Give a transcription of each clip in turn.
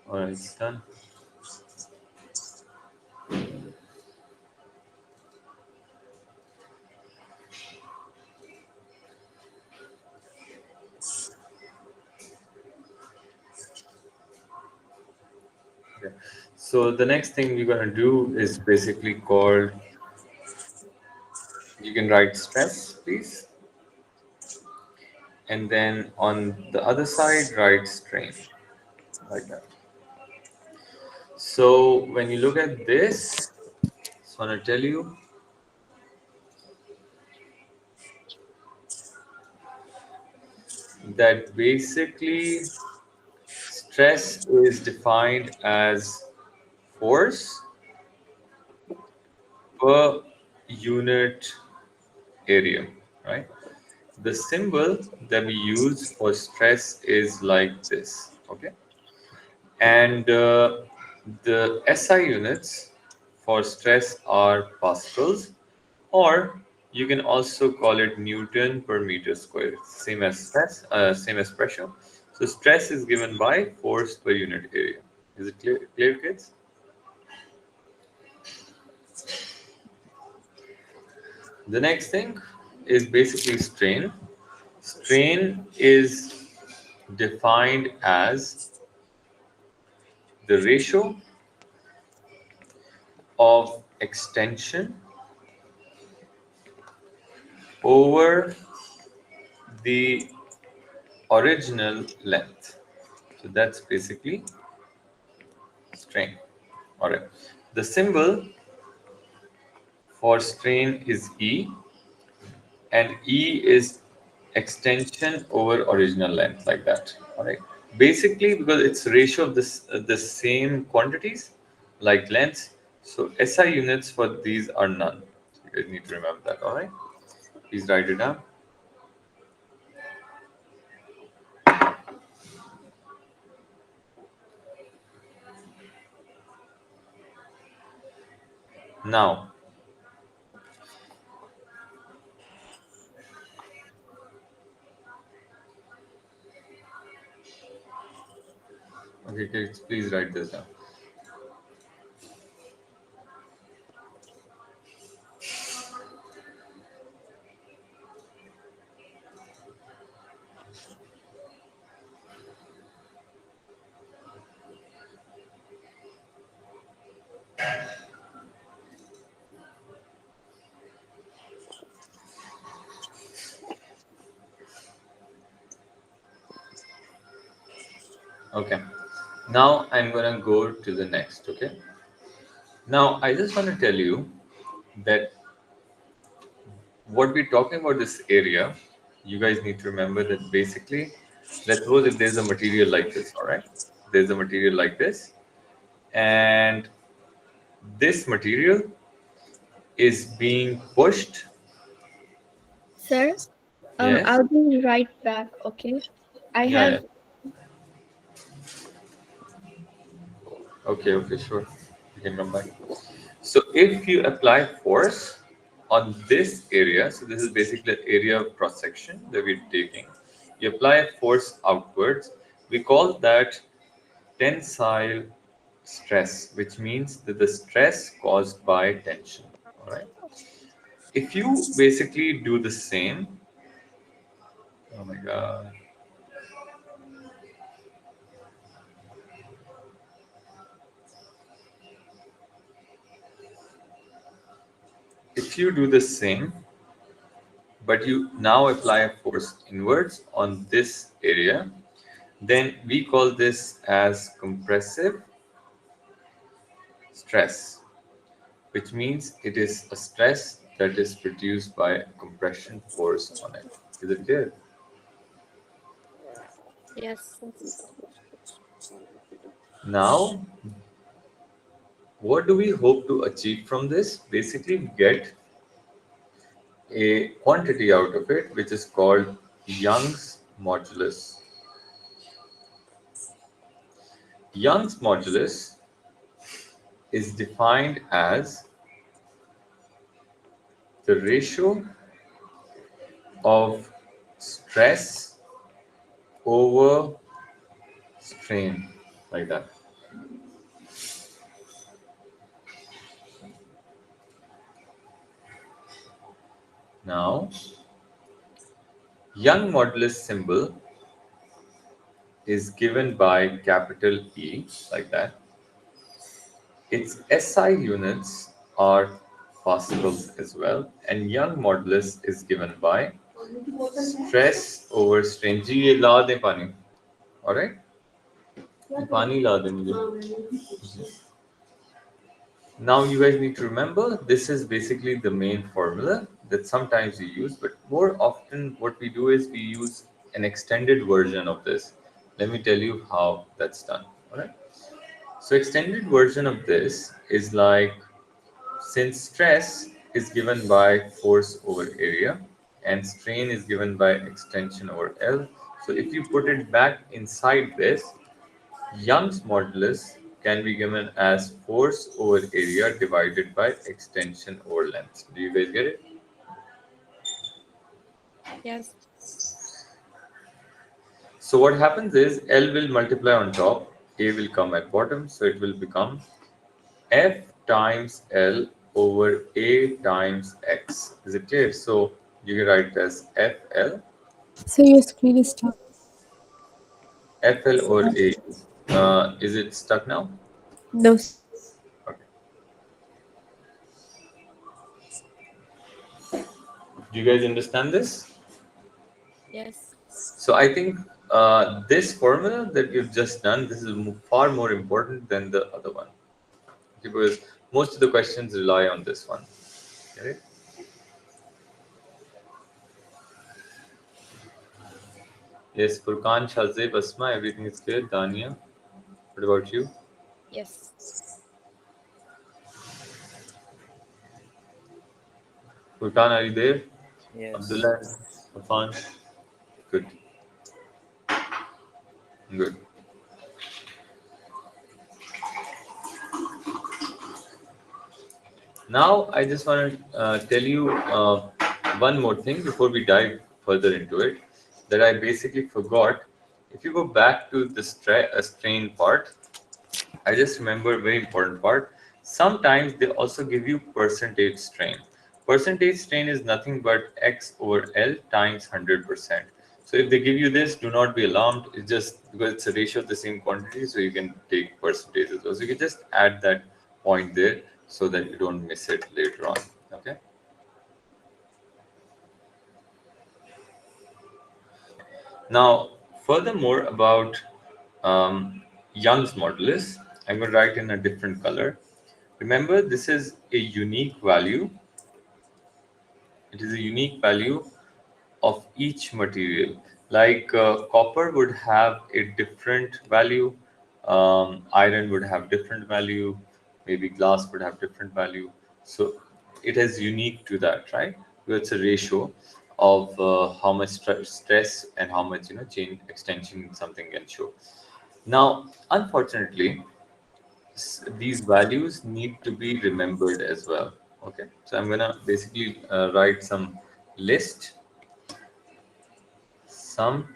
All right, it's done. Okay. So the next thing we're going to do is basically called, you can write stress, please. And then on the other side, write strain, like that. So when you look at this, I just want to tell you that basically stress is defined as force per unit area, right? The symbol that we use for stress is like this, okay? And the SI units for stress are pascals, or you can also call it Newton per meter square. It's same as stress, same as pressure. So stress is given by force per unit area. Is it clear, kids? The next thing is basically strain. Strain is defined as the ratio of extension over the original length. So that's basically strain. All right. The symbol for strain is E, and E is extension over original length, like that. All right. Basically, because it's ratio of this the same quantities like lengths, so SI units for these are none. So you guys need to remember that. All right. Please write it down. Now, okay, kids, please write this down. Okay. Now I'm gonna go to the next. Okay. Now I just want to tell you that what we're talking about this area, you guys need to remember that basically, let's suppose if there's a material like this, all right? There's a material like this, and this material is being pushed. Sir, Yes. I'll be right back, okay? I Yeah, yeah. have, Okay, okay, sure. You can come back. So if you apply force on this area, so this is basically the area of cross section that we're taking. You apply a force outwards. We call that tensile stress, which means that the stress caused by tension. All right. If you basically do the same, oh my god. If you do the same, but you now apply a force inwards on this area, then we call this as compressive stress, which means it is a stress that is produced by a compression force on it. Is it clear? yes. Now, what do we hope to achieve from this? Basically, get a quantity out of it, which is called Young's modulus. Young's modulus is defined as the ratio of stress over strain, like that. Now, Young modulus symbol is given by capital E, like that. Its SI units are pascals as well, and Young modulus is given by stress over strain. जी ये ला दें पानी, all right? पानी ला दें मुझे. Now you guys need to remember this is basically the main formula that sometimes we use, but more often what we do is we use an extended version of this. Let me tell you how that's done. All right. So extended version of this is like, since stress is given by force over area and strain is given by extension over L. So if you put it back inside this, Young's modulus can be given as force over area divided by extension over length. Do you guys get it? Yes. So what happens is L will multiply on top, A will come at bottom, so it will become F times L over A times X. Is it clear? So you can write it as FL, So your screen is stuck. FL over A. Is it stuck now? No, sir. Okay. Do you guys understand this? Yes. So I think this formula that you've just done, this is far more important than the other one, because most of the questions rely on this one. Okay? Yes, Furkan, Shazib, Asma, everything is clear. Dania, what about you? Yes. Furkan, are you there? Yes. Abdullah, Afan, good, good. Now I just want to tell you one more thing before we dive further into it that I basically forgot. If you go back to the strain part, I just remember a very important part. Sometimes they also give you percentage strain. Percentage strain is nothing but X over L times 100%. So if they give you this, do not be alarmed. It's just because it's a ratio of the same quantity, so you can take percentages. So you can just add that point there so that you don't miss it later on. Okay. Now, furthermore about Young's modulus, I'm going to write in a different color. Remember, this is a unique value. It is a unique value of each material. Like copper would have a different value, iron would have different value, maybe glass would have different value. So it is unique to that, right? So it's a ratio of how much stress and how much chain extension something can show. Now, unfortunately, these values need to be remembered as well. Okay, so I'm gonna basically write some list, some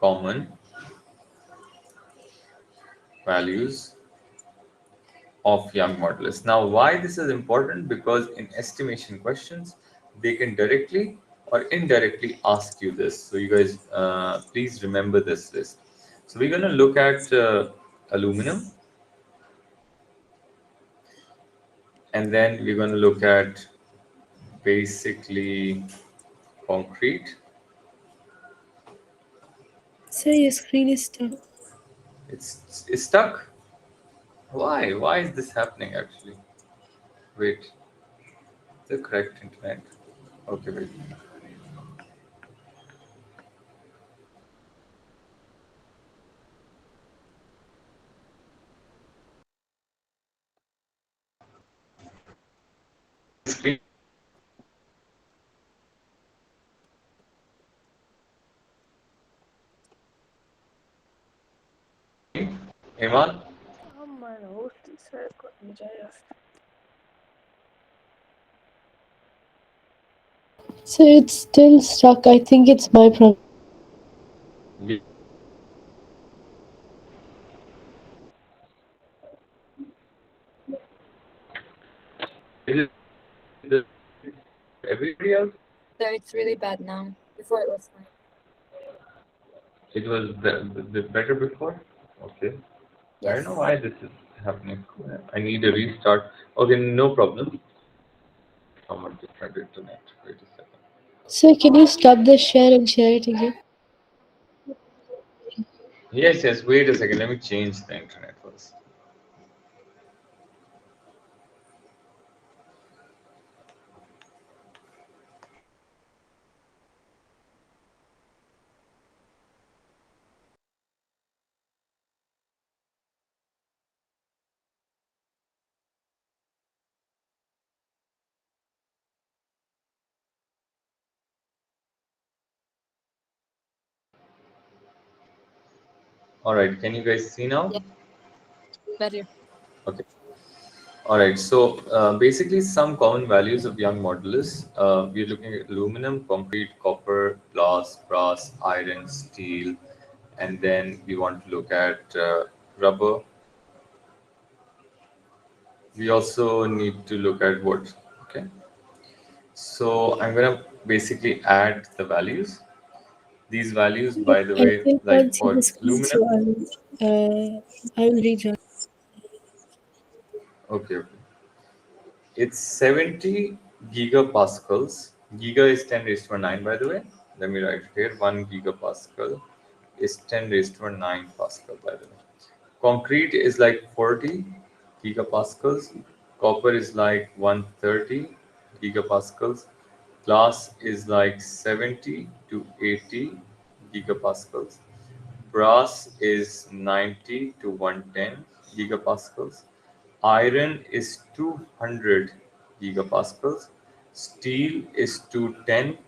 common values of Young modulus. Now, why this is important? Because in estimation questions, they can directly or indirectly ask you this. So you guys, please remember this list. So we're gonna look at aluminum, and then we're gonna look at basically concrete. Sir, your screen is stuck. It's stuck. Why? Why is this happening actually? Wait, the correct internet. Okay, wait. Screen. Iman? Aman, host sir, So it's still stuck. I think it's my problem. Ye- Is it the everybody else? So it's really bad now. Before it was fine. It was better before? Okay. I don't know Yes. why this is happening. I need a restart. Okay, no problem. From a different internet. Wait a second. Sir, can you stop the share and share it again? Yes, yes, wait a second. Let me change the internet first. All right, can you guys see now? Yeah. Better. Okay. All right, so basically some common values of young modulus. We're looking at aluminum, concrete, copper, glass, brass, iron, steel, and then we want to look at rubber. We also need to look at wood. Okay, so I'm gonna basically add the values. These values, by the I way, still like can't see the for screen, aluminum. so I will rejoin. Okay, okay. It's 70 gigapascals. Giga is 10 raised to 9, by the way. Let me write it here. 1 gigapascal is 10 raised to 9 pascal, by the way. Concrete is like 40 gigapascals. Copper is like 130 gigapascals. Glass is like 70 to 80 gigapascals. Brass is 90 to 110 gigapascals. Iron is 200 gigapascals. Steel is 210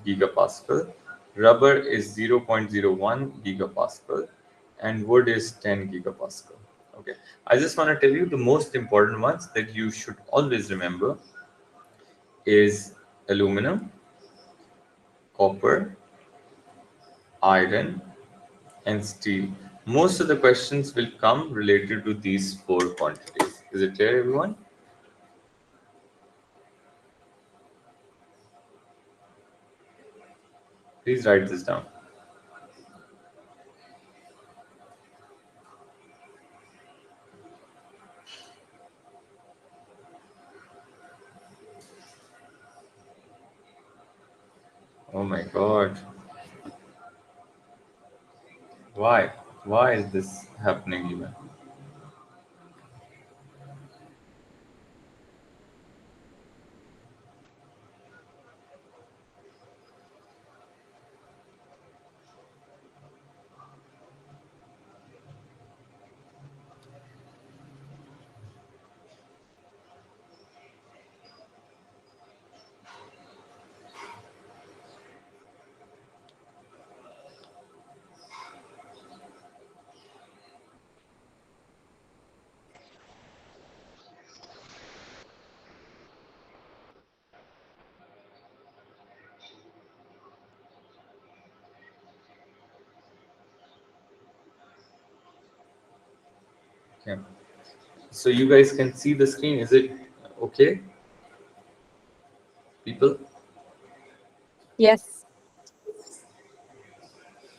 gigapascal. Rubber is 0.01 gigapascal. And wood is 10 gigapascal. Okay. I just want to tell you the most important ones that you should always remember is aluminum, copper, iron, and steel. Most of the questions will come related to these four quantities. Is it clear, everyone? Please write this down. Oh my God. Why? Why is this happening even? Okay. So you guys can see the screen. Is it okay, people? Yes.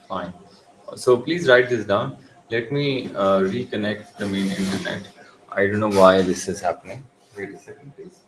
Fine. So please write this down. Let me reconnect the main internet. I don't know why this is happening. Wait a second, please.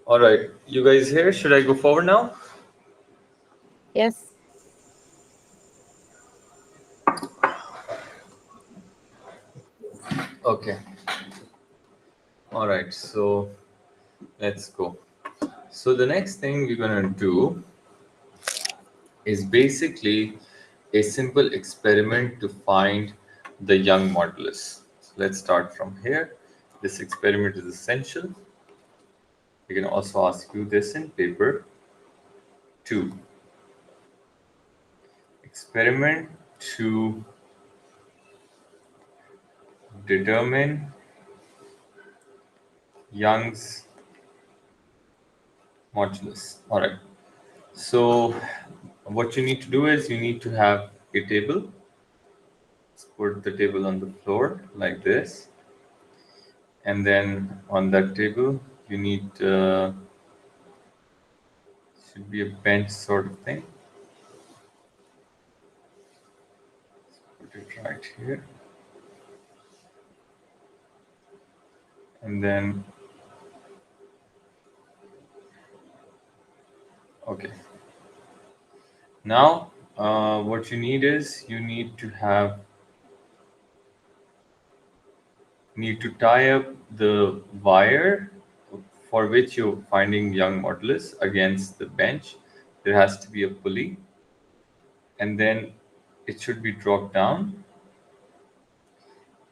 All right, you guys here? Should I go forward now? Yes. Okay. All right, so let's go. So the next thing we're gonna do is basically a simple experiment to find the young modulus. So let's start from here. This experiment is essential. We can also ask you this in paper 2. Experiment to determine Young's modulus. All right. So what you need to do is you need to have a table. Let's put the table on the floor like this. And then on that table, you need should be a bench sort of thing. Put it right here. And then, okay. Now, what you need is you need to tie up the wire for which you're finding young modulus against the bench. There has to be a pulley, and then it should be dropped down,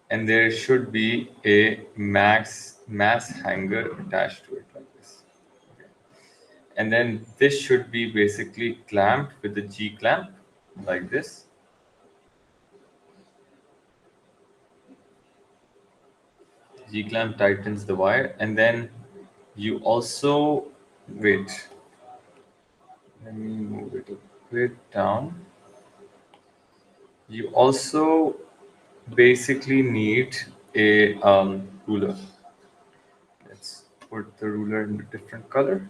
and there should be a mass hanger attached to it like this. Okay. And then this should be basically clamped with the G clamp like this. G clamp tightens the wire, and then you also wait. Let me move it a bit down. You also basically need a ruler. Let's put the ruler in a different color.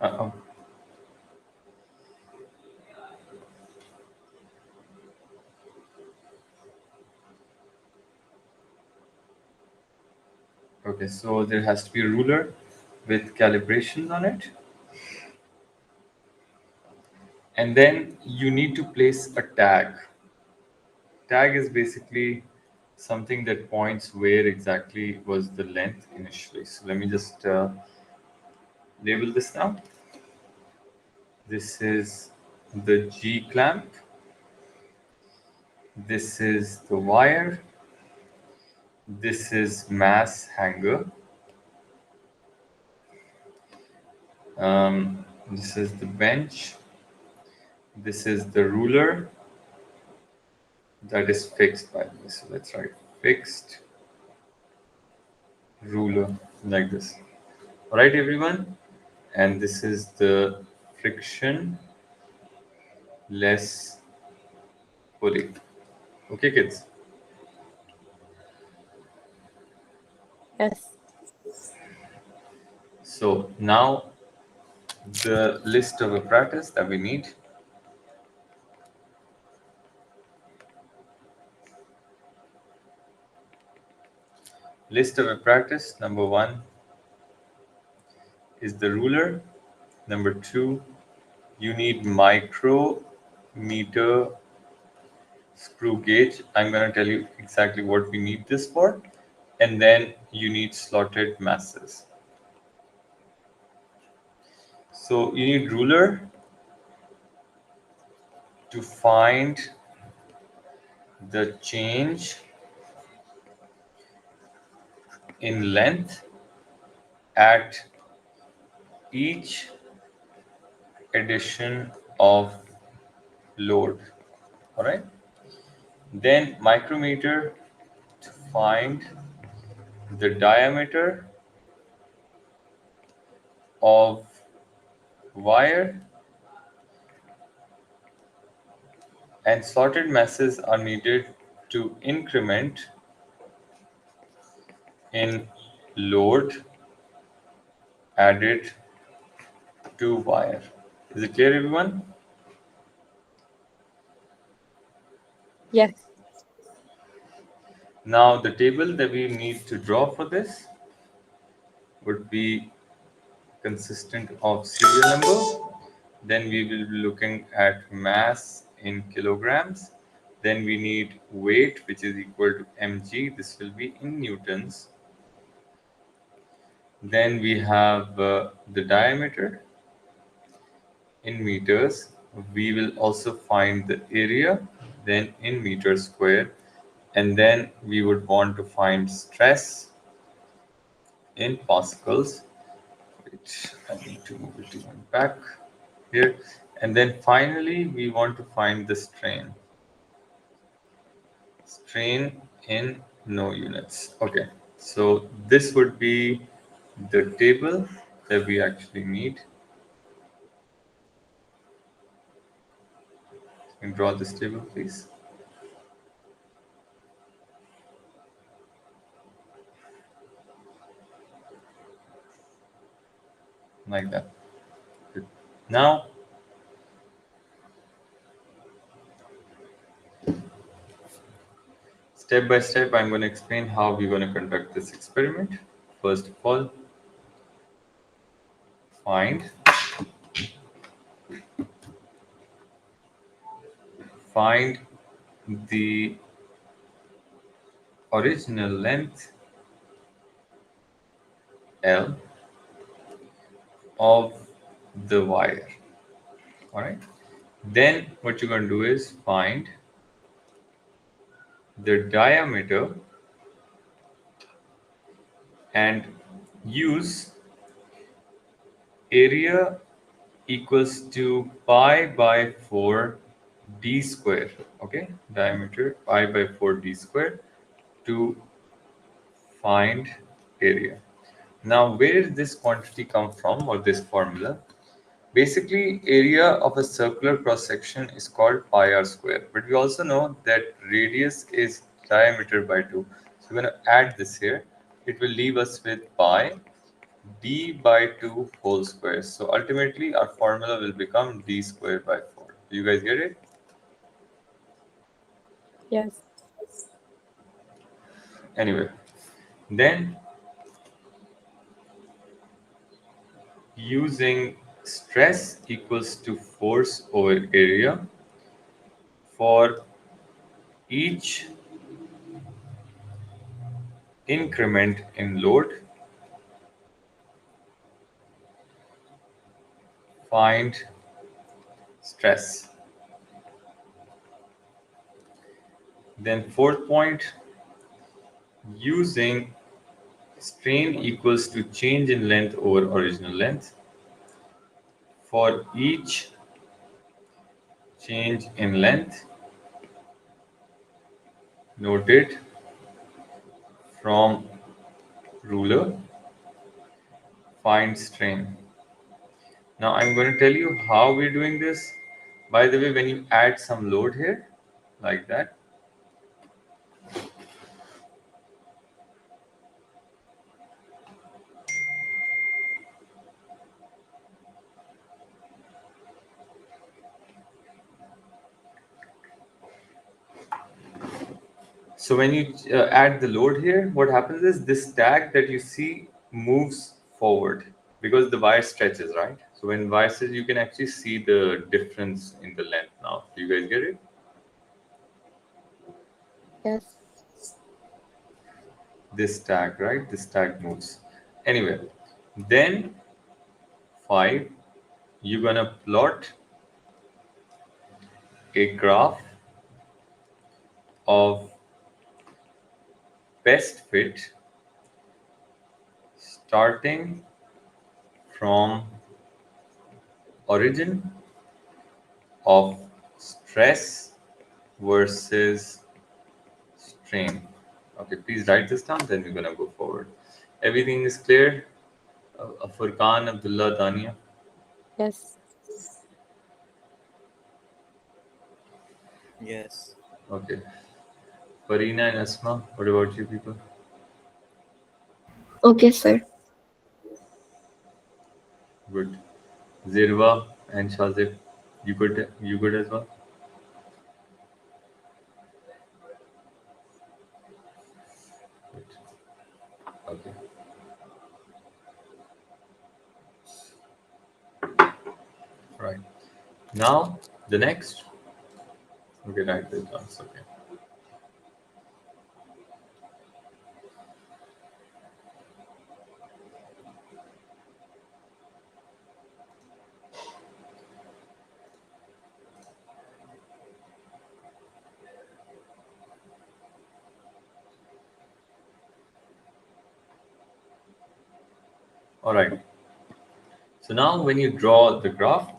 Uh-oh. Okay, so there has to be a ruler with calibrations on it. And then you need to place a tag. Tag is basically something that points where exactly was the length initially. So let me just label this now. This is the G clamp. This is the wire. This is mass hanger. This is the bench. This is the ruler that is fixed by the way. So let's write fixed ruler like this. All right, everyone. And this is the friction less pulley. Okay, kids. Yes. So now the list of apparatus that we need. List of apparatus. Number 1 is the ruler. Number 2, you need micrometer screw gauge. I'm going to tell you exactly what we need this for. And then you need slotted masses. So you need ruler to find the change in length at each addition of load. All right. Then micrometer to find the diameter of wire, and slotted masses are needed to increment in load added to wire. Is it clear, everyone? Yes. Now the table that we need to draw for this would be consistent of serial number. Then we will be looking at mass in kilograms. Then we need weight, which is equal to mg. This will be in newtons. Then we have the diameter in meters. We will also find the area, then in meters square. And then we would want to find stress in pascals, which I need to move it even back here. And then finally, we want to find the strain. Strain in no units. Okay, so this would be the table that we actually need. Can you draw this table, please? Like that. Good. Now, step by step, I'm going to explain how we're going to conduct this experiment. First of all, find find the original length L of the wire. All right. Then what you're going to do is find the diameter and use area equals to pi by 4 d square. Okay, diameter pi by 4 d square to find area. Now, where did this quantity come from, or this formula? Basically, area of a circular cross section is called pi r square, but we also know that radius is diameter by 2. So we're going to add this here. It will leave us with pi d by 2 whole square. So ultimately, our formula will become d square by 4. Do you guys get it? Yes. Anyway, then using stress equals to force over area for each increment in load, find stress. Then fourth point, using strain equals to change in length over original length for each change in length noted from ruler, find strain. Now I'm going to tell you how we're doing this. By the way, when you add some load here, like that, so when you add the load here, what happens is this tag that you see moves forward because the wire stretches, right? So when wire stretches, you can actually see the difference in the length now. Do you guys get it? Yes. This tag, right? This tag moves. Anyway, then 5, you're gonna plot a graph of best fit starting from origin of stress versus strain. Okay, please write this down, then we're gonna go forward. Everything is clear? Furqan, Abdullah, Dania. Yes. Yes. Okay. Farina and Asma, what about you people? Okay, sir. Good. Zirwa and Shazib, you good as well? Good. Okay. Now the next. Okay, write this down. It's okay. All right. So now when you draw the graph,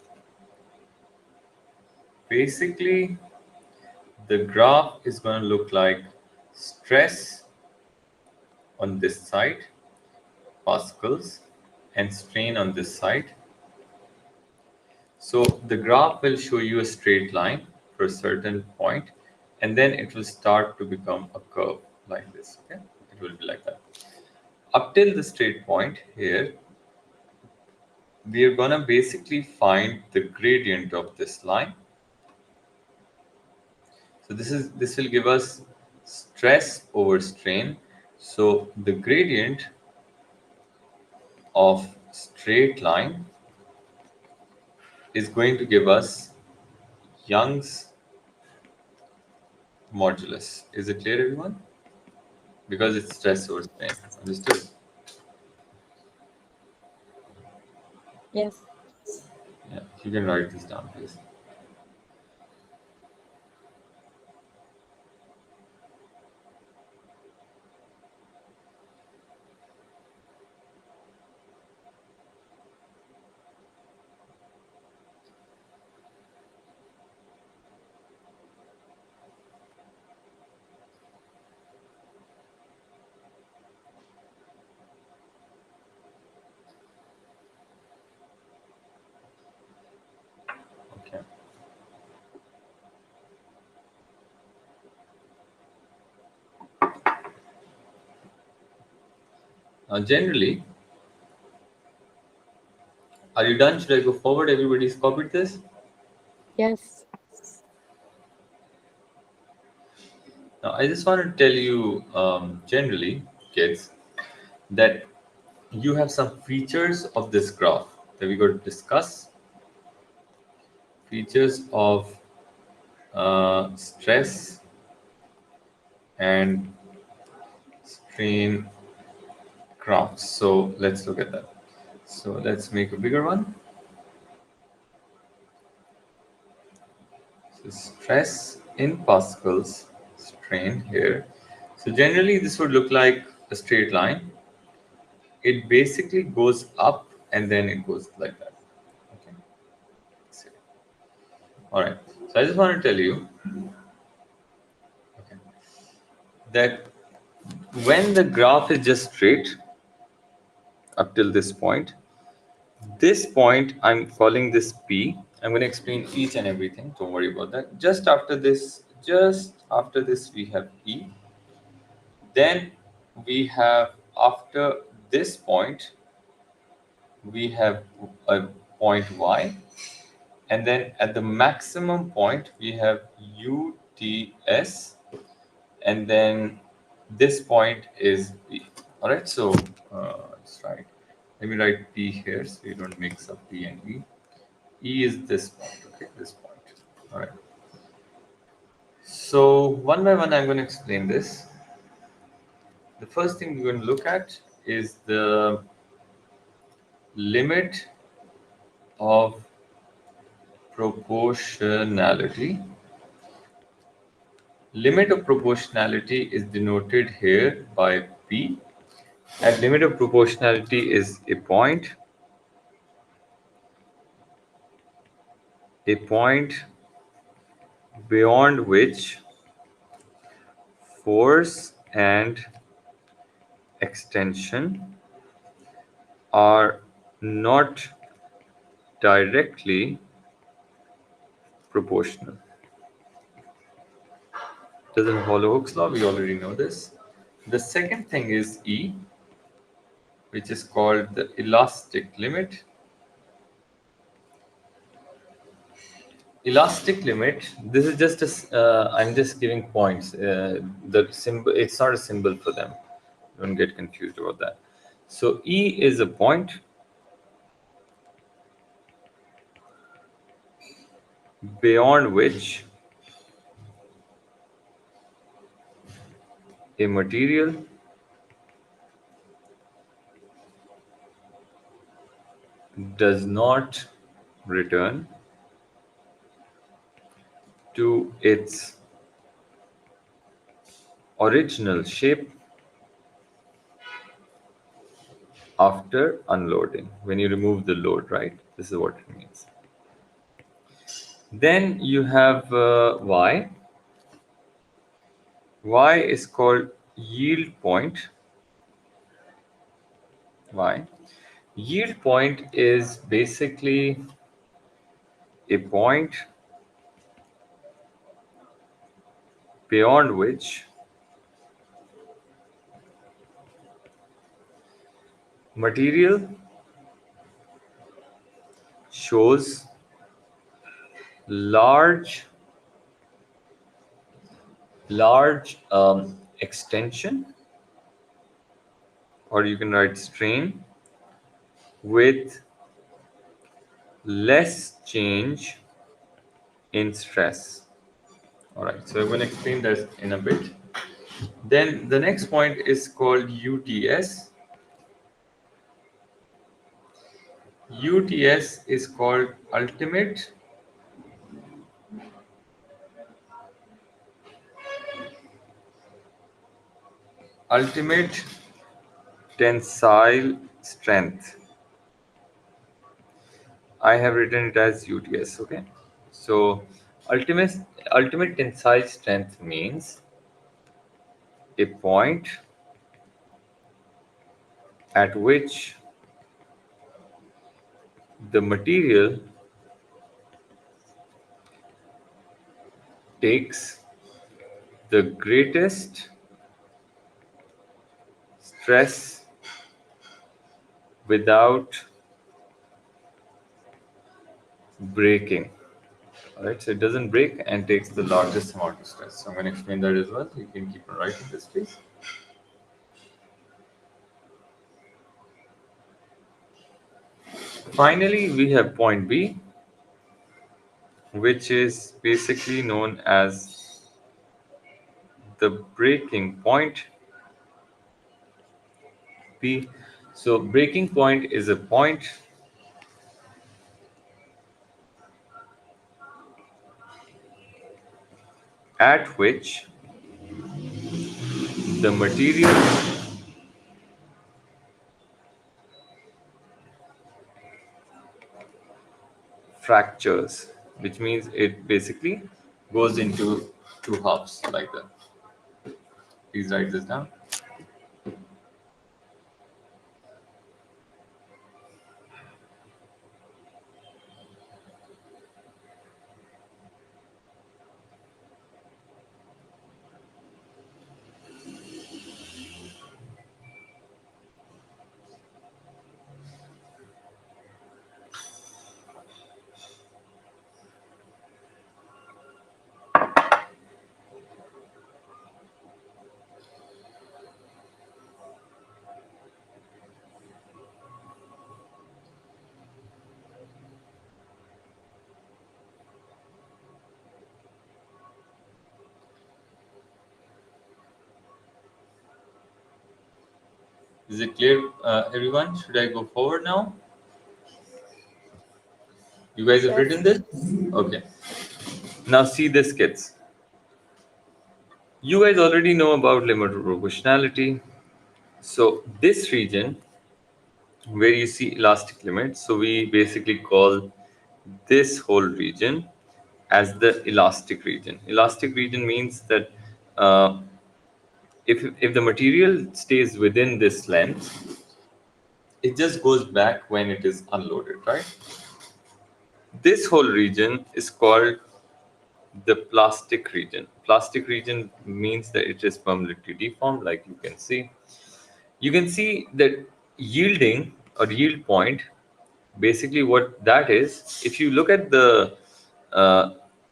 basically the graph is going to look like stress on this side, pascals, and strain on this side. So the graph will show you a straight line for a certain point, and then it will start to become a curve like this. Okay, it will be like that. Up till the straight point here, we are gonna basically find the gradient of this line. So this will give us stress over strain. So the gradient of straight line is going to give us Young's modulus. Is it clear, everyone? Because it's stress over strain. Understood? Yes. Yeah, you can write this down, please. Okay. Now, generally, are you done? Should I go forward? Everybody's copied this? Yes. Now, I just want to tell you, generally, kids, that you have some features of this graph that we're going to discuss. Features of stress and strain graphs. So let's look at that. So let's make a bigger one. So stress in pascals, strain here. So generally this would look like a straight line. It basically goes up and then it goes like that. Okay. All right. So I just want to tell you, okay, that when the graph is just straight up till this point I'm calling this P. I'm going to explain each and everything. Don't worry about that. Just after this, we have E. Then we have, after this point, we have a point Y. And then at the maximum point, we have UTS. And then this point is P. All right, so let's write. Let me write P here so you don't mix up P and E. E is this point, okay, this point. All right. So one by one, I'm going to explain this. The first thing we're going to look at is the limit of proportionality. Limit of proportionality is denoted here by P. And limit of proportionality is a point beyond which force and extension are not directly proportional. Doesn't follow Hooke's law, we already know this. The second thing is E, which is called the elastic limit. Elastic limit, this is just I'm just giving points. The symbol, it's not a symbol for them. Don't get confused about that. So E is a point beyond which a material does not return to its original shape after unloading. When you remove the load, right? This is what it means. Then you have Y. Y is called yield point. Y. Yield point is basically a point beyond which material shows large extension, or you can write strain, with less change in stress. All right, so I'm going to explain that in a bit. Then the next point is called UTS. UTS is called ultimate tensile strength. I have written it as UTS. Okay, so ultimate ultimate tensile strength means a point at which the material takes the greatest stress without breaking. All right, so it doesn't break and takes the largest amount of stress. So I'm going to explain that as well. You can keep on writing this, please. Finally, we have point B, which is basically known as the breaking point. B. So breaking point is a point at which the material fractures, which means it basically goes into two halves like that. Please write this down. Is it clear, everyone? Should I go forward now? You guys have Yes. written this? Okay. Now see this, kids. You guys already know about limit of proportionality. So this region where you see elastic limit, so we basically call this whole region as the elastic region. Elastic region means that uh, if the material stays within this length, it just goes back when it is unloaded, right? This whole region is called the plastic region. Plastic region means that it is permanently deformed, like you can see. You can see that yielding or yield point, basically what that is, if you look at uh,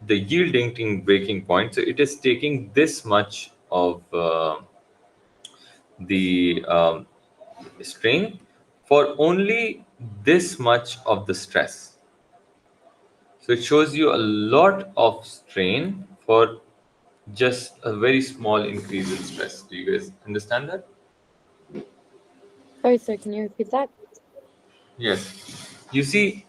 the yielding to breaking point, so it is taking this much of the strain for only this much of the stress. So it shows you a lot of strain for just a very small increase in stress. Do you guys understand that? Sorry, sir. Can you repeat that? Yes. You see,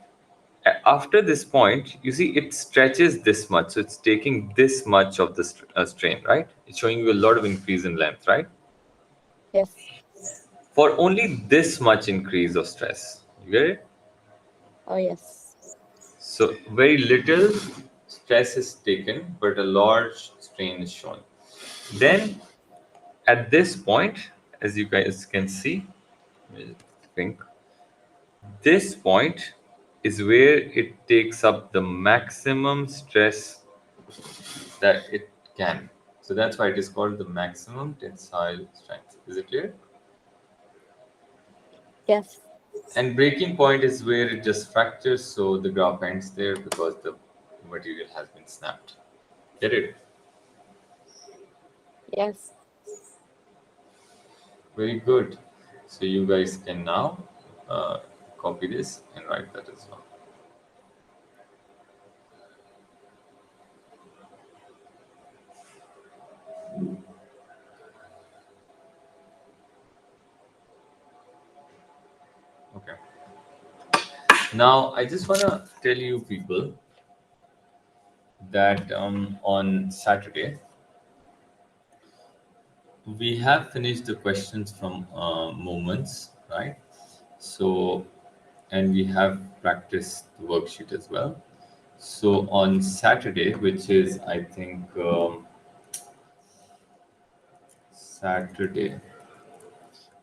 after this point, you see it stretches this much. So it's taking this much of the strain, right? It's showing you a lot of increase in length, right? Yes. For only this much increase of stress. You get it? Oh, yes. So very little stress is taken, but a large strain is shown. Then at this point, as you guys can see, I think this point is where it takes up the maximum stress that it can. So that's why it is called the maximum tensile strength. Is it clear? Yes. And breaking point is where it just fractures, so the graph ends there because the material has been snapped. Get it? Yes. Very good. So you guys can now copy this and write that as well. Okay. Now I just want to tell you people that on Saturday we have finished the questions from moments, right? So, and we have practiced the worksheet as well. So on Saturday, which is I think Saturday,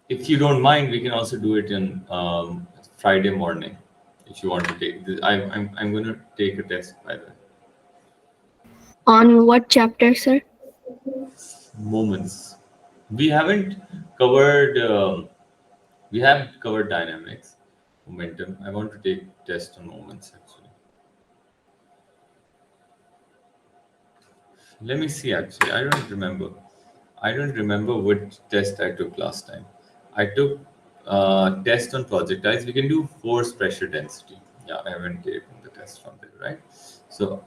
if you don't mind, we can also do it in Friday morning if you want to take. I'm going to take a test by the way. On what chapter, sir? Moments. We haven't covered. We have covered dynamics, momentum. I want to take test on moments actually. Let me see actually. I don't remember. I don't remember which test I took last time. I took test on projectiles. We can do force pressure density. Yeah, I haven't taken the test from there, right? So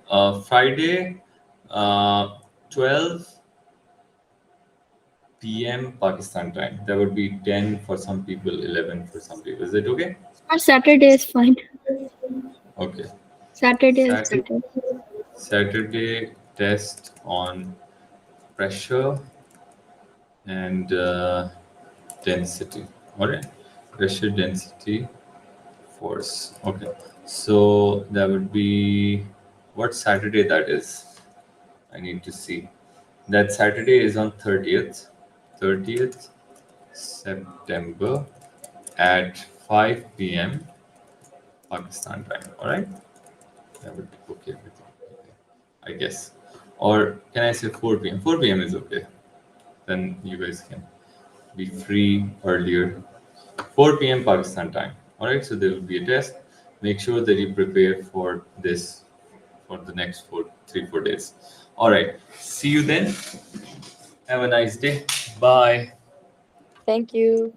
Friday, 12 p.m. Pakistan time. That would be 10 for some people, 11 for some people. Is it okay? Or Saturday is fine. Okay. Saturday is Saturday, better. Saturday test on pressure and density. All right. Pressure density force. Okay. So that would be what Saturday that is. I need to see. That Saturday is on 30th September at 5 p.m. Pakistan time. All right. That would be okay with you, I guess. Or can I say 4 p.m.? 4 p.m. is okay. Then you guys can be free earlier. 4 p.m. Pakistan time. All right, so there will be a test. Make sure that you prepare for this for the next 4 days. All right, see you then. Have a nice day. Bye. Thank you.